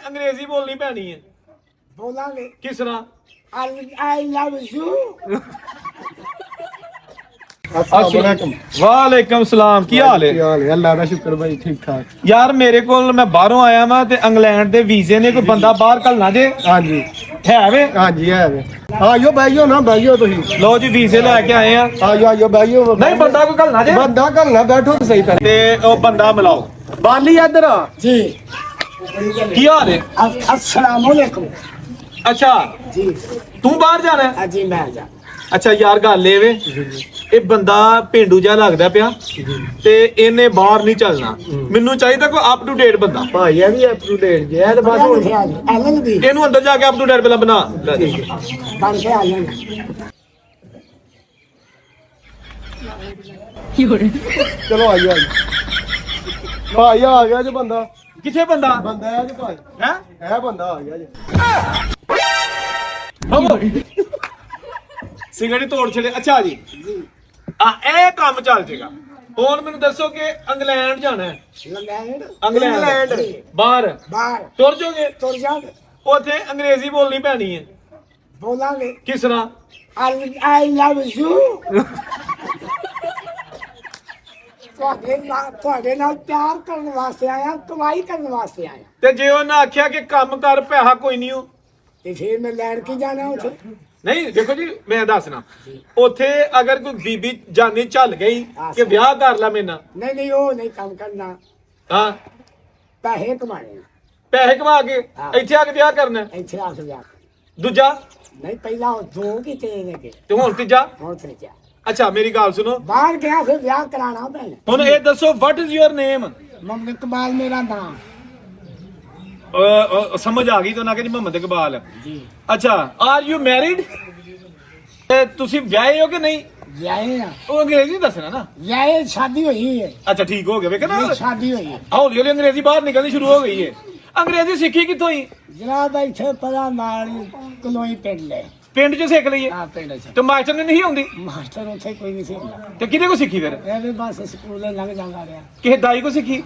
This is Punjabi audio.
अंग्रेजी बोलनी पैनी है। बोलांगे किस तरह? I love you. वालेकुम सलाम, की हाल है? अल्लाह का शुक्र भाई, ठीक ठाक। यार मेरे को मैं बाहरों आया मैं ते इंग्लैंड दे वीजे ने कोई बंदा बाहर घलना जे हाँ जी है वे? हाँ जी है वे। आइयो बैठियो ना, बैठियो तुसी। लो जी वीजे लेके आए हैं। आइयो आइयो बैठियो। नहीं बंदा कोई घलना जे बंदा घलना, बैठो तो सही पहले। ते ओ बंदा मिलाओ। बाली इधर आ जी। की हाल है? अस्सलाम वालेकुम। अच्छा जी तू बाहर जाना है? जी मैं जा। ਅੱਛਾ ਯਾਰ ਗੱਲ ਇਹ ਵੇ ਇਹ ਬੰਦਾ ਭੇਂਡੂ ਜਿਹਾ ਲੱਗਦਾ ਪਿਆ ਤੇ ਇਹਨੇ ਬਾਹਰ ਨਹੀਂ ਚੱਲਣਾ। ਮੈਨੂੰ ਚਾਹੀਦਾ ਕੋਈ ਅਪ ਟੂ ਡੇਟ ਬੰਦਾ। ਭਾਈ ਇਹ ਵੀ ਅਪ ਟੂ ਡੇਟ ਜੇ ਹੈ ਤੇ ਬਸ ਹੁਣ ਐਲਨ ਦੀ ਇਹਨੂੰ ਅੰਦਰ ਜਾ ਕੇ ਅਪ ਟੂ ਡੇਟ ਪਹਿਲਾਂ ਬਣਾ ਲੈ ਦੇ। ਬਣ ਕੇ ਆ ਜਾਣਾ। ਚਲੋ ਆਈਓ ਆਈਓ ਭਾਈ ਆ ਗਿਆ ਜੇ ਬੰਦਾ। ਕਿੱਥੇ ਬੰਦਾ? ਬੰਦਾ ਹੈ ਜੇ ਭਾਈ, ਹੈ ਇਹ ਬੰਦਾ ਆ ਗਿਆ ਜੇ। ਸਿਗਰਟ ਹੀ ਤੋੜ ਛੜੇ। ਅੱਛਾ ਜੀ ਆ ਇਹ ਕੰਮ ਚੱਲ ਜੇਗਾ। ਹੁਣ ਮੈਨੂੰ ਦੱਸੋ ਕਿ ਇੰਗਲੈਂਡ ਜਾਣਾ ਹੈ? ਇੰਗਲੈਂਡ ਬਾਹਰ ਬਾਹਰ ਤੁਰ ਜਾਓਗੇ? ਤੁਰ ਜਾਓਗੇ। ਉੱਥੇ ਅੰਗਰੇਜ਼ੀ ਬੋਲਣੀ ਪੈਣੀ ਹੈ। ਬੋਲਾਂਗੇ ਕਿਸ ਤਰ੍ਹਾਂ? I love you. ਤੁਹਾਡੇ ਨਾਲ ਪਿਆਰ ਕਰਨ ਵਾਸਤੇ ਆਇਆ, ਕਮਾਈ ਕਰਨ ਵਾਸਤੇ ਆਇਆ। ਤੇ ਜੇ ਉਹਨਾਂ ਆਖਿਆ ਕਿ ਕੰਮ ਕਰ ਪੈਸਾ ਕੋਈ ਨਹੀਂ ਹੋ ਤੇ ਫਿਰ ਮੈਂ ਲੈਣ ਕੀ ਜਾਣਾ ਉੱਥੇ? ਨਹੀਂ ਦੇਖੋ ਜੀ ਮੈਂ ਦੱਸਣਾ ਉੱਥੇ ਅਗਰ ਕੋਈ ਬੀਬੀ ਜਾਨੀ ਝੱਲ ਗਈ ਕਿ ਵਿਆਹ ਕਰ ਲੈ ਮੇਰੇ ਨਾਲ। ਨਹੀਂ ਨਹੀਂ ਉਹ ਨਹੀਂ ਕੰਮ ਕਰਨਾ, ਹਾਂ ਪੈਸੇ ਕਮਾਣੇ। ਪੈਸੇ ਕਮਾ ਕੇ ਇੱਥੇ ਆ ਕੇ ਵਿਆਹ ਕਰਨਾ। ਇੱਥੇ ਆ ਕੇ ਵਿਆਹ ਦੂਜਾ ਨਹੀਂ, ਪਹਿਲਾਂ ਉਹ ਦੋ ਕੀਤੇ ਨੇ ਤੇ ਹੁਣ ਤੀਜਾ। ਹੁਣ ਤੇ ਜਾ ਅੱਛਾ ਮੇਰੀ ਗੱਲ ਸੁਣੋ, ਬਾਹਰ ਗਿਆ ਫਿਰ ਵਿਆਹ ਕਰਾਣਾ ਪੈਣਾ। ਹੁਣ ਇਹ ਦੱਸੋ what is your name? Muhammad Iqbal ਮੇਰਾ ਨਾਮ ਸਮਝ ਆ ਗਈ ਤਾਂ ਕਿ ਜੀ ਮੁਹੰਮਦ ਇਕਬਾਲ ਜੀ। ਅੱਛਾ ਆਰ ਯੂ ਮੈਰਿਡ? ਤੁਸੀਂ ਵਿਆਹੇ ਹੋ ਕਿ ਨਹੀਂ? ਵਿਆਹੇ ਆ। ਉਹ ਅੰਗਰੇਜ਼ੀ ਦੱਸਣਾ ਨਾ। ਵਿਆਹੇ ਸ਼ਾਦੀ ਹੋਈ ਹੈ। ਅੱਛਾ ਠੀਕ ਹੋ ਗਿਆ ਵੇ ਕਹਿੰਦਾ ਸ਼ਾਦੀ ਹੋਈ ਹੈ। ਹੌਲੀ ਹੌਲੀ ਅੰਗਰੇਜ਼ੀ ਬਾਹਰ ਨਿਕਲਣੀ ਸ਼ੁਰੂ ਹੋ ਗਈ ਹੈ। ਅੰਗਰੇਜ਼ੀ ਸਿੱਖੀ ਕਿੱਥੋਂ ਹੀ? ਜਨਾਬ ਇੱਥੇ ਪਰਾਂ ਨਾਲ ਕਲੋਈ ਪਿੰਡ ਲੈ ਪਿੰਡ 'ਚ ਸਿੱਖ ਲਈਏ। ਆ ਪਿੰਡ ਚ ਤੇ ਮਾਸਟਰ ਨੇ ਨਹੀਂ ਆਉਂਦੀ ਮਾਸਟਰ ਉੱਥੇ ਕੋਈ ਨਹੀਂ ਸੀ। ਤੇ ਕਿਹਦੇ ਕੋ ਸਿੱਖੀ ਫਿਰ? ਇਹ ਵੀ ਬਸ ਸਕੂਲੇ ਲੰਘ ਜਾਂਦਾ ਰਿਹਾ। ਕਿਸੇ ਦਾਈ ਕੋ ਸਿੱਖੀ?